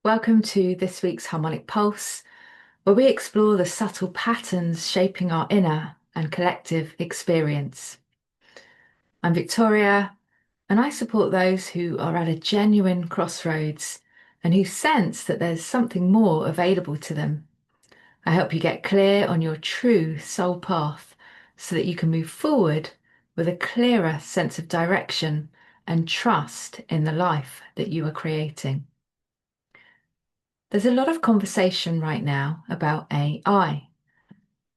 Welcome to this week's Harmonic Pulse, where we explore the subtle patterns shaping our inner and collective experience. I'm Victoria, and I support those who are at a genuine crossroads and who sense that there's something more available to them. I help you get clear on your true soul path so that you can move forward with a clearer sense of direction and trust in the life that you are creating. There's a lot of conversation right now about AI.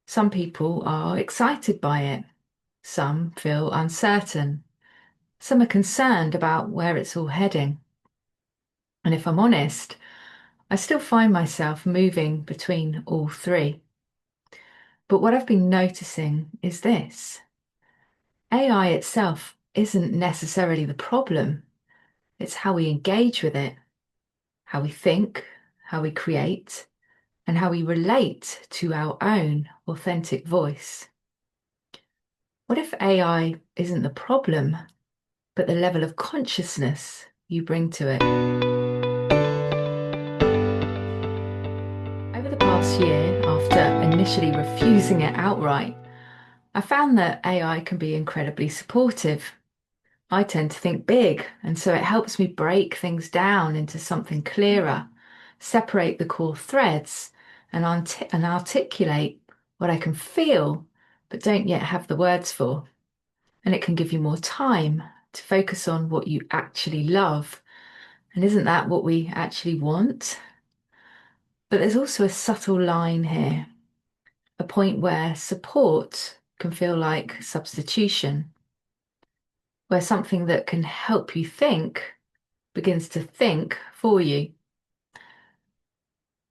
Some people are excited by it. Some feel uncertain. Some are concerned about where it's all heading. And if I'm honest, I still find myself moving between all three. But what I've been noticing is this. AI itself isn't necessarily the problem. It's how we engage with it, how we think, how we create, and how we relate to our own authentic voice. What if AI isn't the problem, but the level of consciousness you bring to it? Over the past year, after initially refusing it outright, I found that AI can be incredibly supportive. I tend to think big, and so it helps me break things down into something clearer, separate the core threads, and articulate what I can feel but don't yet have the words for. And it can give you more time to focus on what you actually love. And isn't that what we actually want? But there's also a subtle line here, a point where support can feel like substitution, where something that can help you think begins to think for you.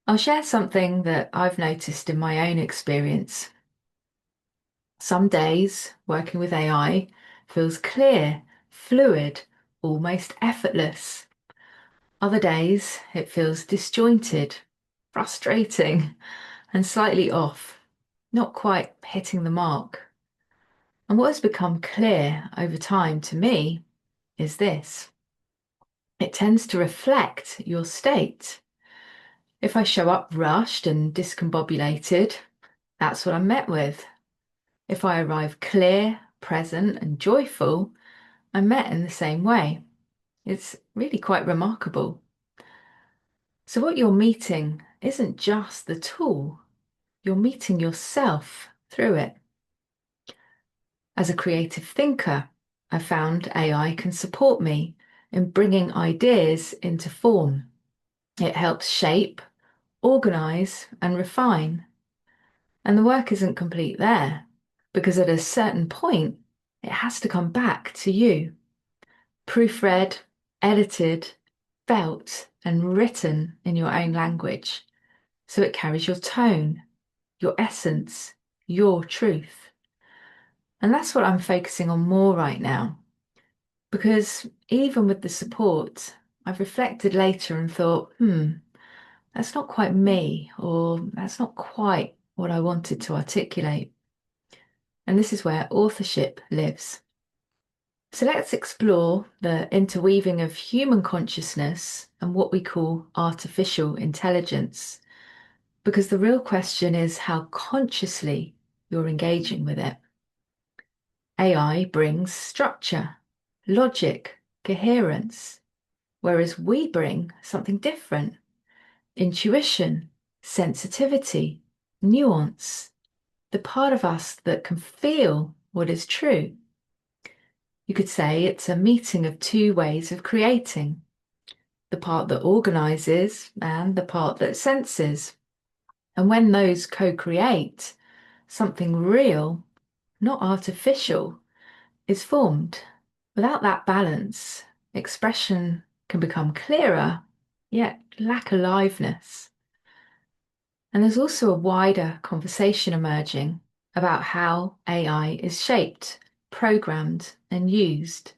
I'll share something that I've noticed in my own experience. Some days working with AI feels clear, fluid, almost effortless. Other days it feels disjointed, frustrating, and slightly off, not quite hitting the mark. And what has become clear over time to me is this. It tends to reflect your state. If I show up rushed and discombobulated, that's what I'm met with. If I arrive clear, present, and joyful, I'm met in the same way. It's really quite remarkable. So, what you're meeting isn't just the tool, you're meeting yourself through it. As a creative thinker, I found AI can support me in bringing ideas into form. It helps shape, organize, and refine. And the work isn't complete there, because at a certain point, it has to come back to you. Proofread, edited, felt, and written in your own language. So it carries your tone, your essence, your truth. And that's what I'm focusing on more right now. Because even with the support, I've reflected later and thought, that's not quite me, or that's not quite what I wanted to articulate. And this is where authorship lives. So let's explore the interweaving of human consciousness and what we call artificial intelligence. Because the real question is how consciously you're engaging with it. AI brings structure, logic, coherence, whereas we bring something different: intuition, sensitivity, nuance, the part of us that can feel what is true. You could say it's a meeting of two ways of creating: the part that organizes and the part that senses. And when those co-create, something real, not artificial, is formed. Without that balance, expression can become clearer, yet lack aliveness. And there's also a wider conversation emerging about how AI is shaped, programmed, and used.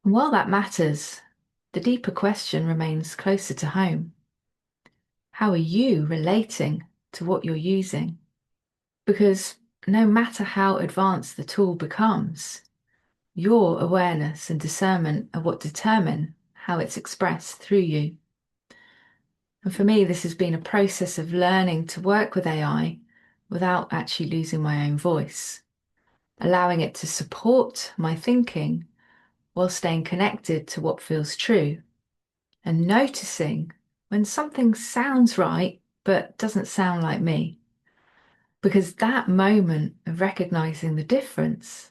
And while that matters, the deeper question remains closer to home. How are you relating to what you're using? Because no matter how advanced the tool becomes, your awareness and discernment are what determine how it's expressed through you. And for me, this has been a process of learning to work with AI without actually losing my own voice, allowing it to support my thinking while staying connected to what feels true, and noticing when something sounds right but doesn't sound like me. Because that moment of recognizing the difference,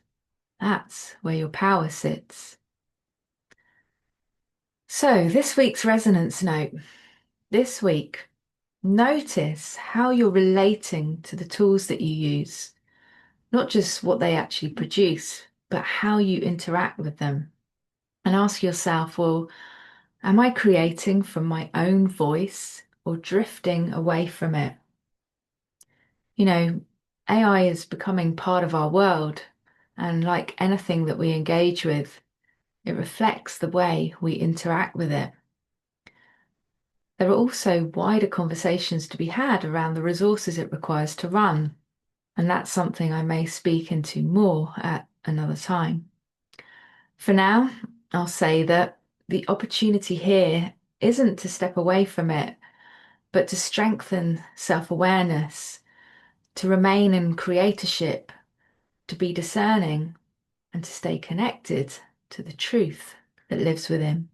that's where your power sits. So, this week's resonance note. This week, notice how you're relating to the tools that you use, not just what they actually produce, but how you interact with them. And ask yourself, well, am I creating from my own voice or drifting away from it? You know, AI is becoming part of our world, and like anything that we engage with, it reflects the way we interact with it. There are also wider conversations to be had around the resources it requires to run, and that's something I may speak into more at another time. For now, I'll say that the opportunity here isn't to step away from it, but to strengthen self-awareness, to remain in creatorship, to be discerning, and to stay connected to the truth that lives within.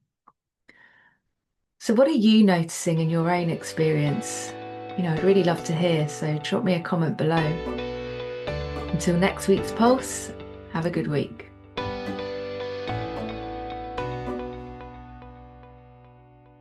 So, what are you noticing in your own experience? I'd really love to hear, so drop me a comment below. Until next week's Pulse, have a good week.